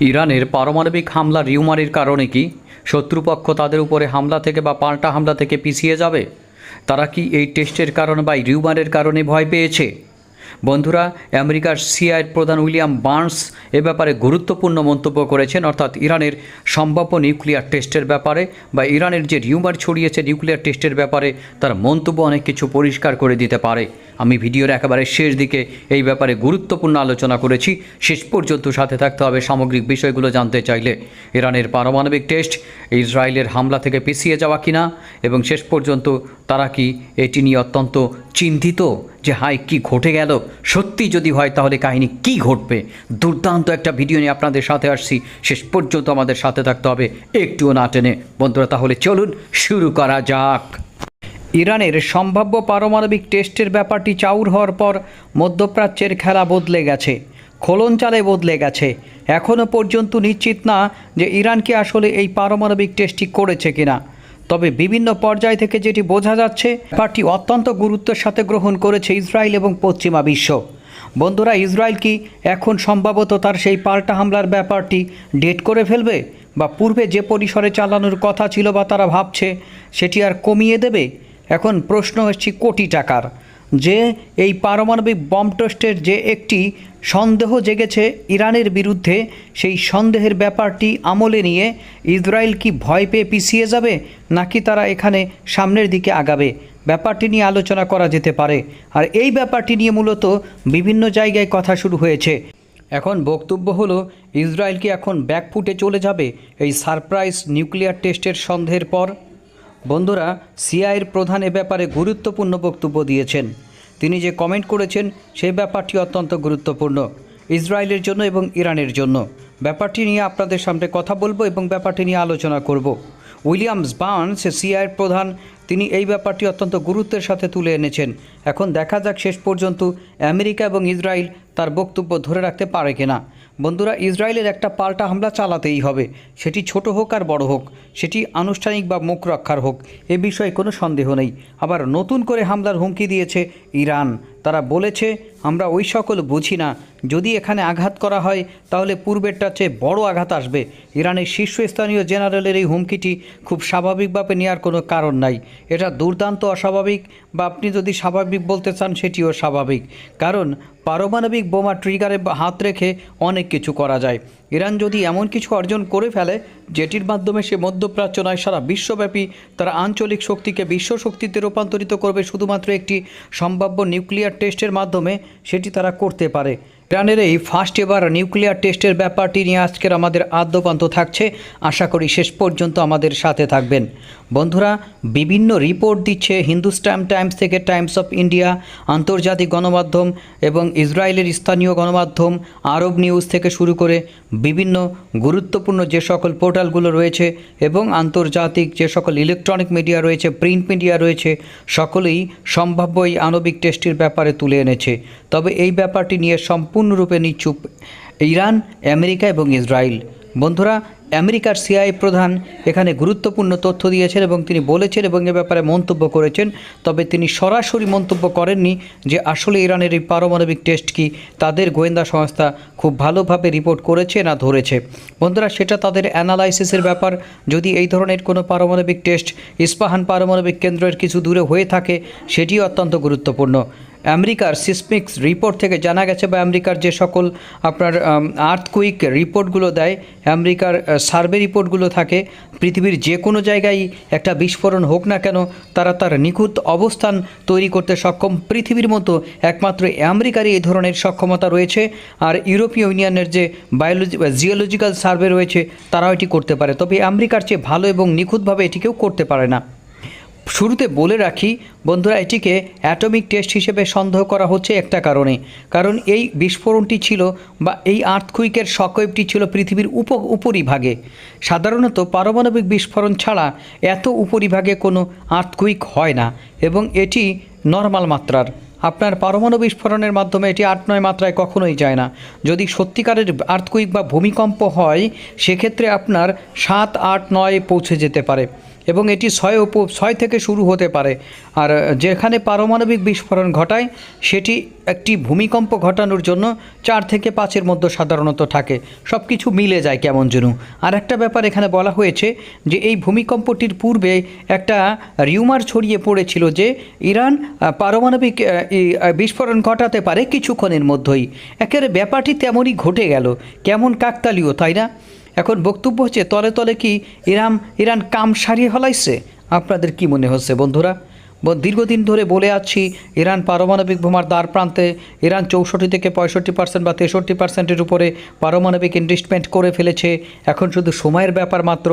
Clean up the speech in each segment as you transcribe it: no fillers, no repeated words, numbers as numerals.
ইরানের পারমাণবিক হামলার রিউমারের কারণে কি শত্রুপক্ষ তাদের উপরে হামলা থেকে বা পাল্টা হামলা থেকে পিছিয়ে যাবে? তারা কি এই টেস্টের কারণে বা এই রিউমারের কারণে ভয় পেয়েছে? বন্ধুরা, আমেরিকার সিআইএর প্রধান উইলিয়াম বার্নস এ ব্যাপারে গুরুত্বপূর্ণ মন্তব্য করেছেন, অর্থাৎ ইরানের সম্ভাব্য নিউক্লিয়ার টেস্টের ব্যাপারে বা ইরানের যে রিউমার ছড়িয়েছে নিউক্লিয়ার টেস্টের ব্যাপারে তার মন্তব্য অনেক কিছু পরিষ্কার করে দিতে পারে। আমি ভিডিওর একেবারে শেষ দিকে এই ব্যাপারে গুরুত্বপূর্ণ আলোচনা করেছি। শেষ পর্যন্ত সাথে থাকতে হবে সামগ্রিক বিষয়গুলো জানতে চাইলে। ইরানের পারমাণবিক টেস্ট ইসরায়েলের হামলা থেকে পিছিয়ে যাওয়া কিনা, এবং শেষ পর্যন্ত তারা কি এটি নিয়ে অত্যন্ত চিন্তিত যে হাই কি ঘটে গেল, সত্যি যদি হয় তাহলে কাহিনী কি ঘটবে। দুর্দান্ত একটা ভিডিও নিয়ে আপনাদের সাথে আসছি, শেষ পর্যন্ত আমাদের সাথে থাকতে হবে একটুও না টেনে। বন্ধুরা, তাহলে চলুন শুরু করা যাক। ইরানের সম্ভাব্য পারমাণবিক টেস্টের ব্যাপারটি চাউর হওয়ার পর মধ্যপ্রাচ্যের খেলা বদলে গেছে, খোলন চালে বদলে গেছে। এখনও পর্যন্ত নিশ্চিত না যে ইরান কি আসলে এই পারমাণবিক টেস্টটি করেছে কিনা, তবে বিভিন্ন পর্যায় থেকে যেটি বোঝা যাচ্ছে ব্যাপারটি অত্যন্ত গুরুত্বের সাথে গ্রহণ করেছে ইসরায়েল এবং পশ্চিমা বিশ্ব। বন্ধুরা, ইসরায়েল কি এখন সম্ভবত তার সেই পাল্টা হামলার ব্যাপারটি ডেট করে ফেলবে, বা পূর্বে যে পরিসরে চালানোর কথা ছিল বা তারা ভাবছে সেটি আর কমিয়ে দেবে? এখন প্রশ্ন হচ্ছে কোটি টাকার, যে এই পারমাণবিক বম টেস্টের যে একটি সন্দেহ জেগেছে ইরানের বিরুদ্ধে, সেই সন্দেহের ব্যাপারটি আমলে নিয়ে ইসরায়েল কি ভয় পেয়ে পিছিয়ে যাবে, নাকি তারা এখানে সামনের দিকে আগাবে? ব্যাপারটি নিয়ে আলোচনা করা যেতে পারে। আর এই ব্যাপারটি নিয়ে মূলত বিভিন্ন জায়গায় কথা শুরু হয়েছে। এখন বক্তব্য হলো, ইসরায়েল কি এখন ব্যাকফুটে চলে যাবে এই সারপ্রাইজ নিউক্লিয়ার টেস্টের সন্দেহের পর? বন্ধুরা, সিআইএর প্রধান এ ব্যাপারে গুরুত্বপূর্ণ বক্তব্য দিয়েছেন। তিনি যে কমেন্ট করেছেন সেই ব্যাপারটি অত্যন্ত গুরুত্বপূর্ণ ইসরায়েলের জন্য এবং ইরানের জন্য। ব্যাপারটি নিয়ে আপনাদের সামনে কথা বলবো এবং ব্যাপারটি নিয়ে আলোচনা করব। উইলিয়ামস বার্নস, সিআইএর প্রধান, তিনি এই ব্যাপারটি অত্যন্ত গুরুত্বের সাথে তুলে এনেছেন। এখন দেখা যাক শেষ পর্যন্ত আমেরিকা এবং ইসরায়েল তার বক্তব্য ধরে রাখতে পারে কিনা। বন্ধুরা, ইসরায়েলের একটা পাল্টা হামলা চালাতেই হবে, সেটি ছোট হোক আর বড় হোক, সেটি আনুষ্ঠানিক বা মুখ রক্ষার হোক, এ বিষয়ে কোনো সন্দেহ নেই। আবার নতুন করে হামলার হুমকি দিয়েছে ইরান। তারা বলেছে, আমরা ওই সকল বুঝি না, যদি এখানে আঘাত করা হয় তাহলে পূর্বেরটার চেয়ে বড় আঘাত আসবে। ইরানের শীর্ষস্থানীয় জেনারেলের এই হুমকিটি খুব স্বাভাবিকভাবে নেওয়ার কোনো কারণ নাই। এটা দুর্দান্ত অস্বাভাবিক, বা আপনি যদি স্বাভাবিক বলতে চান সেটিও স্বাভাবিক, কারণ পারমাণবিক বোমা ট্রিগারে হাত রেখে অনেক কিছু করা যায়। ইরান যদি এমন কিছু অর্জন করে ফেলে যেটির মাধ্যমে সে মধ্যপ্রাচ্য নয় সারা বিশ্বব্যাপী তারা আঞ্চলিক শক্তিকে বিশ্ব শক্তিতে রূপান্তরিত করবে শুধুমাত্র একটি সম্ভাব্য নিউক্লিয়ার টেস্টের মাধ্যমে, সেটি তারা করতে পারে। ইরানের এই ফার্স্ট এবার নিউক্লিয়ার টেস্টের ব্যাপারটি নিয়ে আজকের আমাদের আদ্যপান্ত থাকছে। আশা করি শেষ পর্যন্ত আমাদের সাথে থাকবেন। বন্ধুরা, বিভিন্ন রিপোর্ট দিচ্ছে হিন্দুস্তান টাইমস থেকে টাইমস অফ ইন্ডিয়া, আন্তর্জাতিক গণমাধ্যম এবং ইসরায়েলের স্থানীয় গণমাধ্যম, আরব নিউজ থেকে শুরু করে বিভিন্ন গুরুত্বপূর্ণ যে সকল পোর্টালগুলো রয়েছে এবং আন্তর্জাতিক যে সকল ইলেকট্রনিক মিডিয়া রয়েছে, প্রিন্ট মিডিয়া রয়েছে, সকলেই সম্ভাব্য এই আণবিক টেস্টের ব্যাপারে তুলে এনেছে। তবে এই ব্যাপারটি নিয়ে সম্পূর্ণরূপে নিশ্চুপ ইরান, আমেরিকা এবং ইসরায়েল। বন্ধুরা, আমেরিকার সিআইএ প্রধান এখানে গুরুত্বপূর্ণ তথ্য দিয়েছেন এবং তিনি বলেছেন এবং এ ব্যাপারে মন্তব্য করেছেন, তবে তিনি সরাসরি মন্তব্য করেননি যে আসলে ইরানের এই পারমাণবিক টেস্ট কি তাদের গোয়েন্দা সংস্থা খুব ভালোভাবে রিপোর্ট করেছে না ধরেছে। বন্ধুরা, সেটা তাদের অ্যানালাইসিসের ব্যাপার। যদি এই ধরনের কোনো পারমাণবিক টেস্ট ইস্পাহান পারমাণবিক কেন্দ্রের কিছু দূরে হয়ে থাকে, সেটি অত্যন্ত গুরুত্বপূর্ণ। আমেরিকার সিসমিক্স রিপোর্ট থেকে জানা গেছে, বা আমেরিকার যে সকল আপনার আর্থকুইক রিপোর্টগুলো দেয়, আমেরিকার সার্ভে রিপোর্টগুলো থাকে, পৃথিবীর যে কোনো জায়গায় একটা বিস্ফোরণ হোক না কেন তারা তার নিখুঁত অবস্থান তৈরি করতে সক্ষম। পৃথিবীর মতো একমাত্র আমেরিকারই এই ধরনের সক্ষমতা রয়েছে। আর ইউরোপীয় ইউনিয়নের যে জিওলজিক্যাল সার্ভে রয়েছে তারাও এটি করতে পারে, তবে আমেরিকার চেয়ে ভালো এবং নিখুঁতভাবে এটি কেউ করতে পারে না। শুরুতে বলে রাখি বন্ধুরা, এটিকে অ্যাটমিক টেস্ট হিসেবে সন্দেহ করা হচ্ছে একটা কারণে, কারণ এই বিস্ফোরণটি ছিল বা এই আর্থকুইকের শকওয়েভটি ছিল পৃথিবীর উপরিভাগে। সাধারণত পারমাণবিক বিস্ফোরণ ছাড়া এত উপরিভাগে কোনো আর্থকুইক হয় না, এবং এটি নর্মাল মাত্রার। আপনার পারমাণবিক বিস্ফোরণের মাধ্যমে এটি 8-9 মাত্রায় কখনোই যায় না। যদি সত্যিকারের আর্থকুইক বা ভূমিকম্প হয় সেক্ষেত্রে আপনার 7, 8, 9 পৌঁছে যেতে পারে। এবং এটি 6 থেকে শুরু হতে পারে। আর যেখানে পারমাণবিক বিস্ফোরণ ঘটায় সেটি একটি ভূমিকম্প ঘটানোর জন্য 4 থেকে 5-এর মধ্যে সাধারণত থাকে। সব কিছু মিলে যায় কেমন যেন। আর একটা ব্যাপার এখানে বলা হয়েছে যে এই ভূমিকম্পটির পূর্বে একটা রিউমার ছড়িয়ে পড়েছিল যে ইরান পারমাণবিক বিস্ফোরণ ঘটাতে পারে কিছুক্ষণের মধ্যেই। একেবারে ব্যাপারটি তেমনই ঘটে গেল, কেমন কাকতালীয়, তাই না? এখন বক্তব্য হচ্ছে তলে তলে কি ইরান কাম সারিয়ে ফেলাইছে? আপনাদের কি মনে হচ্ছে বন্ধুরা? দীর্ঘদিন ধরে বলে আছি ইরান পারমাণবিক বোমার দ্বার প্রান্তে। ইরান 64 থেকে 65% বা 63%-এর উপরে পারমাণবিক ইনভেস্টমেন্ট করে ফেলেছে। এখন শুধু সময়ের ব্যাপার মাত্র।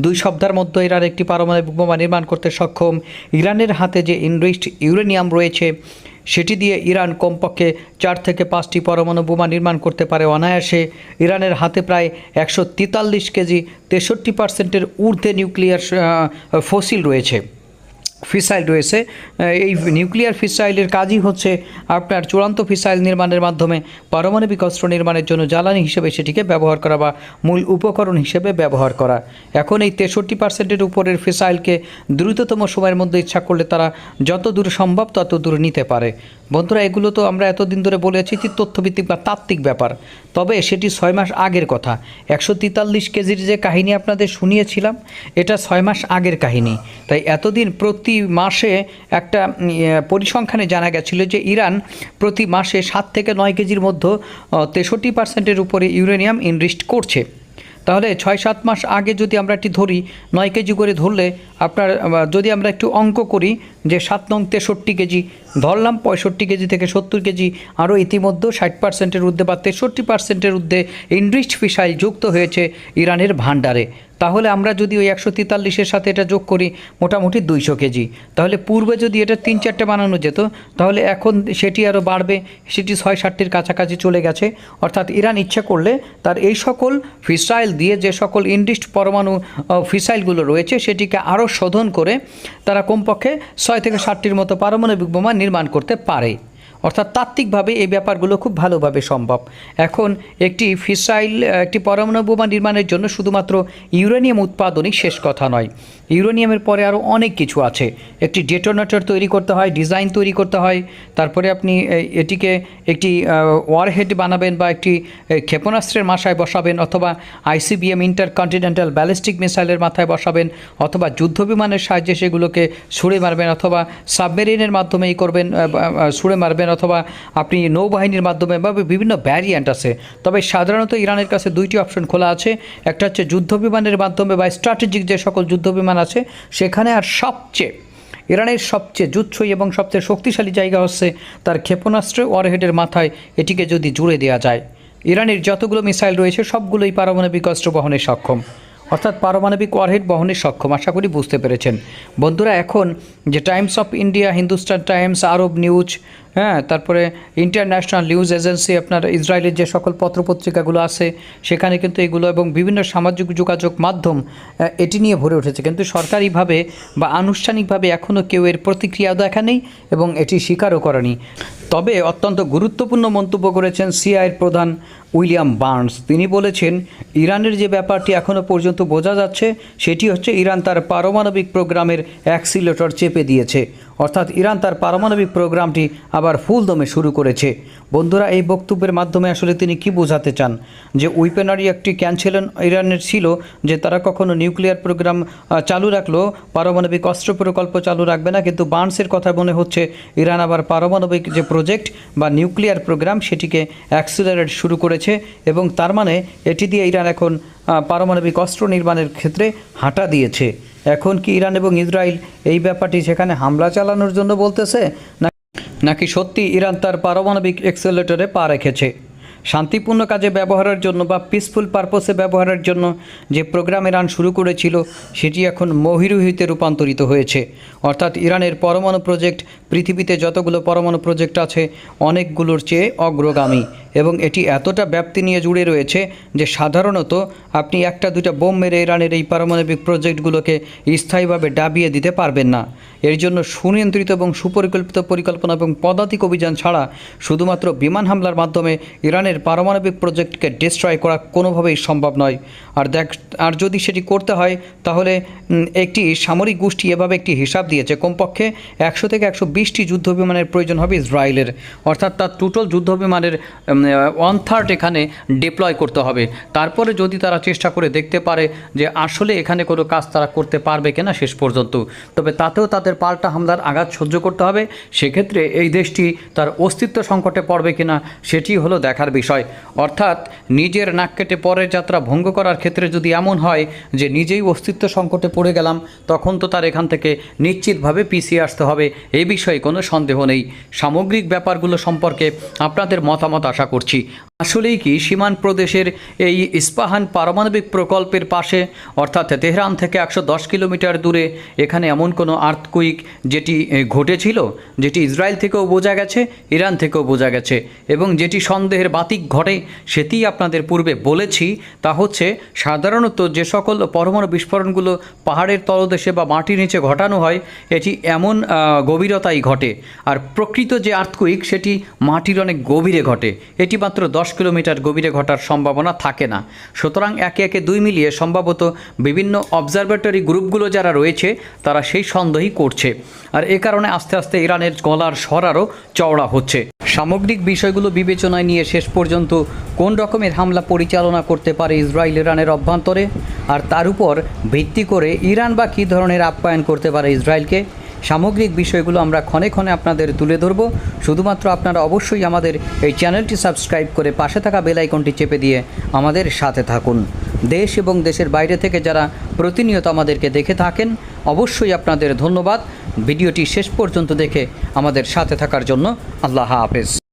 2 সপ্তাহের মধ্যে ইরান একটি পারমাণবিক বোমা নির্মাণ করতে সক্ষম। ইরানের হাতে যে ইনরিচড ইউরেনিয়াম রয়েছে সেটি দিয়ে ইরান কমপক্ষে 4 থেকে 5টি পরমাণু বোমা নির্মাণ করতে পারে অনায়াসে। ইরানের হাতে প্রায় 143 কেজি 63%-এর ঊর্ধ্বে নিউক্লিয়ার ফসিল রয়েছে, ফিসাইল রয়েছে। এই নিউক্লিয়ার ফিসাইলের কাজই হচ্ছে আপনার চূড়ান্ত ফিসাইল নির্মাণের মাধ্যমে পারমাণবিক অস্ত্র নির্মাণের জন্য জ্বালানি হিসেবে সেটিকে ব্যবহার করা বা মূল উপকরণ হিসেবে ব্যবহার করা। এখন এই 63%-এর উপরের ফিসাইলকে দ্রুততম সময়ের মধ্যে ইচ্ছা করলে তারা যত দূর সম্ভব তত দূর নিতে পারে। বন্ধুরা, এগুলো তো আমরা এতদিন ধরে বলে আছি যে তথ্যভিত্তিক বা তাত্ত্বিক ব্যাপার। তবে সেটি 6 মাস আগের কথা। 143 কেজির যে কাহিনী আপনাদের শুনিয়েছিলাম, এটা 6 মাস আগের কাহিনী। তাই এতদিন প্রতি মাসে একটা পরিসংখ্যানে জানা গেছিল যে ইরান প্রতি মাসে 7 থেকে 9 কেজির মধ্যে 63%-এর উপরে ইউরেনিয়াম ইনরিস্ট করছে। তাহলে 6-7 মাস আগে যদি আমরা একটি ধরি, 9 কেজি করে ধরলে আপনার যদি আমরা একটু অঙ্ক করি যে 7 নং 63 কেজি ধরলাম, 65 কেজি থেকে 70 কেজি আরও ইতিমধ্যে 60%-এর ঊর্ধ্বে বা 63%-এর ঊর্ধ্বে ইনরিচড ফিসাইল যুক্ত হয়েছে ইরানের ভান্ডারে। তাহলে আমরা যদি ওই 143-এর সাথে এটা যোগ করি মোটামুটি 200 কেজি। তাহলে পূর্বে যদি এটা 3-4টে বানানো যেত তাহলে এখন সেটি আরও বাড়বে, সেটি 6-7টির কাছাকাছি চলে গেছে। অর্থাৎ ইরান ইচ্ছা করলে তার এই সকল ফিসাইল দিয়ে যে সকল ইনরিচড পরমাণু ফিসাইলগুলো রয়েছে সেটিকে আরও শোধন করে তারা কমপক্ষে 6 থেকে 7টির মতো পারমাণবিক বোমা নির্মাণ করতে পারে। অর্থাৎ তাত্ত্বিকভাবে এই ব্যাপারগুলো খুব ভালোভাবে সম্ভব। এখন একটি ফিসাইল, একটি পরমাণু বোমা নির্মাণের জন্য শুধুমাত্র ইউরেনিয়াম উৎপাদনই শেষ কথা নয়। ইউরেনিয়ামের পরে আরও অনেক কিছু আছে। একটি ডেটোনেটর তৈরি করতে হয়, ডিজাইন তৈরি করতে হয়, তারপরে আপনি এটিকে একটি ওয়ারহেড বানাবেন বা একটি ক্ষেপণাস্ত্রের মাথায় বসাবেন, অথবা ICBM ইন্টারকন্টিনেন্টাল ব্যালিস্টিক মিসাইলের মাথায় বসাবেন, অথবা যুদ্ধবিমানের সাহায্যে সেগুলোকে ছুঁড়ে মারবেন, অথবা সাবমেরিনের মাধ্যমেই করবেন, ছুঁড়ে মারবেন, অথবা আপনি নৌবাহিনীর মাধ্যমে বা বিভিন্ন ভ্যারিয়েন্ট আছে। তবে সাধারণত ইরানের কাছে 2টি অপশন খোলা আছে। একটা হচ্ছে যুদ্ধবিমানের মাধ্যমে বা স্ট্র্যাটেজিক যে সকল যুদ্ধবিমান আছে সেখানে, আর ইরানের সবচেয়ে যুদ্ধই এবং সবচেয়ে শক্তিশালী জায়গা হচ্ছে তার ক্ষেপণাস্ত্র ওয়ারহেডের মাথায় এটিকে যদি জুড়ে দেওয়া যায়। ইরানের যতগুলো মিসাইল রয়েছে সবগুলোই পারমাণবিক অস্ত্র বহনে সক্ষম, অর্থাৎ পারমাণবিক ওয়ারহেড বহনে সক্ষম। আশা করি বুঝতে পেরেছেন বন্ধুরা। এখন যে Times of India, Hindustan Times, Arab news, তারপরে ইন্টারন্যাশনাল নিউজ এজেন্সি, আপনার ইসরায়েলের যে সকল পত্রপত্রিকাগুলো আছে সেখানে কিন্তু এগুলো, এবং বিভিন্ন সামাজিক যোগাযোগ মাধ্যম এটি নিয়ে ভরে উঠেছে। কিন্তু সরকারিভাবে বা আনুষ্ঠানিকভাবে এখনও কেউ এর প্রতিক্রিয়া দেখায়নি এবং এটি স্বীকারও করেনি। তবে অত্যন্ত গুরুত্বপূর্ণ মন্তব্য করেছেন সিআইএর প্রধান উইলিয়াম বার্নস। তিনি বলেছেন ইরানের যে ব্যাপারটি এখনও পর্যন্ত বোঝা যাচ্ছে সেটি হচ্ছে ইরান তার পারমাণবিক প্রোগ্রামের অ্যাক্সিলেটর চেপে দিয়েছে, অর্থাৎ ইরান তার পারমাণবিক প্রোগ্রামটি আবার ফুল দমে শুরু করেছে। বন্ধুরা, এই বক্তব্যের মাধ্যমে আসলে তিনি কি বোঝাতে চান? যে উইপেনারি একটি ক্যান্সেলন ইরানের ছিল যে তারা কখনো নিউক্লিয়ার প্রোগ্রাম চালু রাখলো, পারমাণবিক অস্ত্র প্রকল্প চালু রাখবে না, কিন্তু বার্নসের কথা মনে হচ্ছে ইরান আবার পারমাণবিক যে প্রজেক্ট বা নিউক্লিয়ার প্রোগ্রাম সেটিকে অ্যাক্সিলারেট শুরু করেছে, এবং তার মানে এটি দিয়ে ইরান এখন পারমাণবিক অস্ত্র নির্মাণের ক্ষেত্রে হাঁটা দিয়েছে। এখন কি ইরান এবং ইসরায়েল এই ব্যাপারটি সেখানে হামলা চালানোর জন্য বলতেছে, নাকি সত্যি ইরান তার পারমাণবিক অ্যাক্সিলারেটরে পা রেখেছে? শান্তিপূর্ণ কাজে ব্যবহারের জন্য বা পিসফুল পারপসে ব্যবহারের জন্য যে প্রোগ্রাম ইরান শুরু করেছিল সেটি এখন মহিরুহিতে রূপান্তরিত হয়েছে। অর্থাৎ ইরানের পরমাণু প্রজেক্ট পৃথিবীতে যতগুলো পরমাণু প্রজেক্ট আছে অনেকগুলোর চেয়ে অগ্রগামী, এবং এটি এতটা ব্যাপ্তি নিয়ে জুড়ে রয়েছে যে সাধারণত আপনি একটা দুইটা বোম মেরে ইরানের এই পারমাণবিক প্রজেক্টগুলোকে স্থায়ীভাবে ডাবিয়ে দিতে পারবেন না। এর জন্য সুনিয়ন্ত্রিত এবং সুপরিকল্পিত পরিকল্পনা এবং পদাতিক অভিযান ছাড়া শুধুমাত্র বিমান হামলার মাধ্যমে ইরানের পারমাণবিক প্রজেক্টকে ডিস্ট্রয় করা কোনোভাবেই সম্ভব নয়। আর যদি সেটি করতে হয় তাহলে একটি সামরিক গোষ্ঠী এভাবে একটি হিসাব দিয়েছে, কমপক্ষে 100 থেকে 120টি যুদ্ধ বিমানের প্রয়োজন হবে ইসরায়েলের, অর্থাৎ তার টোটাল যুদ্ধ বিমানের 1/3 এখানে ডিপ্লয় করতে হবে। তারপরে যদি তারা চেষ্টা করে দেখতে পারে যে আসলে এখানে কোনো কাজ তারা করতে পারবে কিনা শেষ পর্যন্ত, তবে তাতেও তাদের পাল্টা হামলার আঘাত সহ্য করতে হবে। সেক্ষেত্রে এই দেশটি তার অস্তিত্ব সংকটে পড়বে কিনা সেটি হলো দেখার বিষয়। অর্থাৎ নিজের নাক কেটে পরের যাত্রা ভঙ্গ করার ক্ষেত্রে যদি এমন হয় যে নিজেই অস্তিত্ব সংকটে পড়ে গেলাম, তখন তো তার এখান থেকে নিশ্চিতভাবে পিছিয়ে আসতে হবে, এই বিষয়ে কোনো সন্দেহ নেই। সামগ্রিক ব্যাপারগুলো সম্পর্কে আপনাদের মতামত আশা করছি। আসলেই কি সীমান্ত প্রদেশের এই ইস্পাহান পারমাণবিক প্রকল্পের পাশে, অর্থাৎ তেহরান থেকে 110 কিলোমিটার দূরে এখানে এমন কোনো আর্থকুইক যেটি ঘটেছিল, যেটি ইসরায়েল থেকেও বোঝা গেছে, ইরান থেকেও বোঝা গেছে, এবং যেটি সন্দেহের বাতিক ঘটে সেটি আপনাদের পূর্বে বলেছি। তা হচ্ছে সাধারণত যে সকল পরমাণু বিস্ফোরণগুলো পাহাড়ের তলদেশে বা মাটির নিচে ঘটানো হয় এটি এমন গভীরতাই ঘটে, আর প্রকৃত যে আর্থকুইক সেটি মাটির অনেক গভীরে ঘটে, এটি মাত্র 10 কিলোমিটার গভীরে ঘটার সম্ভাবনা থাকে না। সুতরাং একে একে দুই মিলিয়ে সম্ভবত বিভিন্ন অবজারভেটরি গ্রুপগুলো যারা রয়েছে তারা সেই সন্দেহই করছে, আর এ কারণে আস্তে আস্তে ইরানের গলার স্বর আরও চওড়া হচ্ছে। সামগ্রিক বিষয়গুলো বিবেচনায় নিয়ে শেষ পর্যন্ত কোন রকমের হামলা পরিচালনা করতে পারে ইসরায়েল ইরানের অভ্যন্তরে, আর তার উপর ভিত্তি করে ইরান বা কী ধরনের আপ্যায়ন করতে পারে ইসরায়েলকে, সামগ্রিক বিষয়গুলো আমরা ক্ষণে ক্ষণে আপনাদের তুলে ধরব। শুধুমাত্র আপনারা অবশ্যই আমাদের এই চ্যানেলটি সাবস্ক্রাইব করে পাশে থাকা বেল আইকনটি চেপে দিয়ে আমাদের সাথে থাকুন। দেশ এবং দেশের বাইরে থেকে যারা প্রতিনিয়ত আমাদেরকে দেখে থাকেন অবশ্যই আপনাদের ধন্যবাদ। ভিডিওটি শেষ পর্যন্ত দেখে আমাদের সাথে থাকার জন্য আল্লাহ হাফেজ।